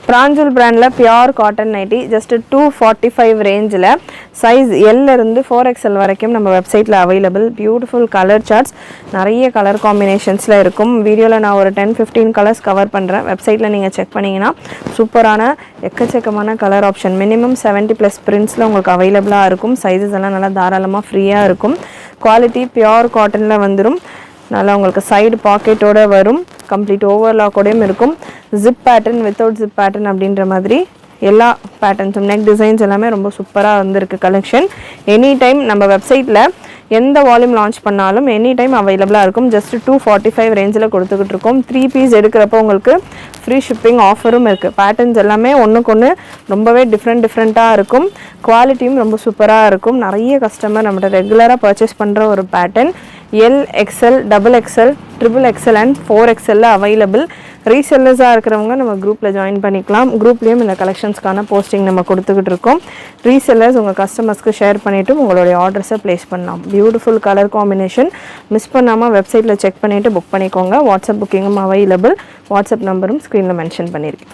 பிராஞ்சூல் பிராண்டில் pure cotton nightie just 245 ரேஞ்சில் size எல்ல இருந்து 4XL வரைக்கும் நம்ம வெப்சைட்டில் அவைலபிள். பியூட்டிஃபுல் கலர் சார்ட்ஸ், நிறைய கலர் காம்பினேஷன்ஸில் இருக்கும். வீடியோவில் நான் ஒரு 10-15 கலர்ஸ் கவர் பண்ணுறேன். வெப்சைட்டில் நீங்கள் செக் பண்ணிங்கன்னா சூப்பரான எக்கச்சக்கமான கலர் ஆப்ஷன் மினிமம் 70+ பிரிண்ட்ஸில் உங்களுக்கு அவைலபிளாக இருக்கும். சைஸஸ் எல்லாம் நல்லா தாராளமாக ஃப்ரீயாக இருக்கும். குவாலிட்டி பியோர் காட்டனில் வந்துடும். நல்லா உங்களுக்கு சைடு பாக்கெட்டோடு வரும். கம்ப்ளீட் ஓவர்லாக்கோடையும் இருக்கும். Zip pattern without zip pattern அப்படின்ற மாதிரி எல்லா பேட்டர்ன்ஸும் நெக் டிசைன்ஸ் எல்லாமே ரொம்ப சூப்பராக வந்திருக்கு கலெக்ஷன். எனி டைம் நம்ம வெப்சைட்டில் எந்த வால்யூம் லான்ச் பண்ணாலும் எனி டைம் அவைலபிளாக இருக்கும். ஜஸ்ட் 245 ரேஞ்சில் கொடுத்துக்கிட்டு இருக்கோம். 3 பீஸ் எடுக்கிறப்போ உங்களுக்கு ஃப்ரீ ஷிப்பிங் ஆஃபரும் இருக்குது. பேட்டர்ன்ஸ் எல்லாமே ஒன்றுக்கு ஒன்று ரொம்பவே டிஃப்ரெண்ட்டாக இருக்கும். குவாலிட்டியும் ரொம்ப சூப்பராக இருக்கும். நிறைய கஸ்டமர் நம்மகிட்ட ரெகுலராக பர்ச்சேஸ் பண்ணுற ஒரு pattern. L, XL, XXL, XXL and 4XL available. ரீசெல்லர்ஸாக இருக்கிறவங்க நம்ம குரூப்பில் ஜாயின் பண்ணிக்கலாம். குரூப்லேயும் இந்த கலெக்ஷன்ஸ்க்கான போஸ்டிங் நம்ம கொடுத்துக்கிட்டு இருக்கோம். ரீசெல்லர்ஸ் உங்கள் கஸ்டமர்ஸ்க்கு ஷேர் பண்ணிவிட்டு உங்களுடைய ஆர்டர்ஸை ப்ளேஸ் பண்ணலாம். Beautiful colour combination. மிஸ் பண்ணாமல் வெப்சைட்டில் செக் பண்ணிவிட்டு புக் பண்ணிக்கோங்க. WhatsApp புக்கிங்கும் available. வாட்ஸ்அப் நம்பரும் ஸ்க்ரீனில் மென்ஷன் பண்ணியிருக்கேன்.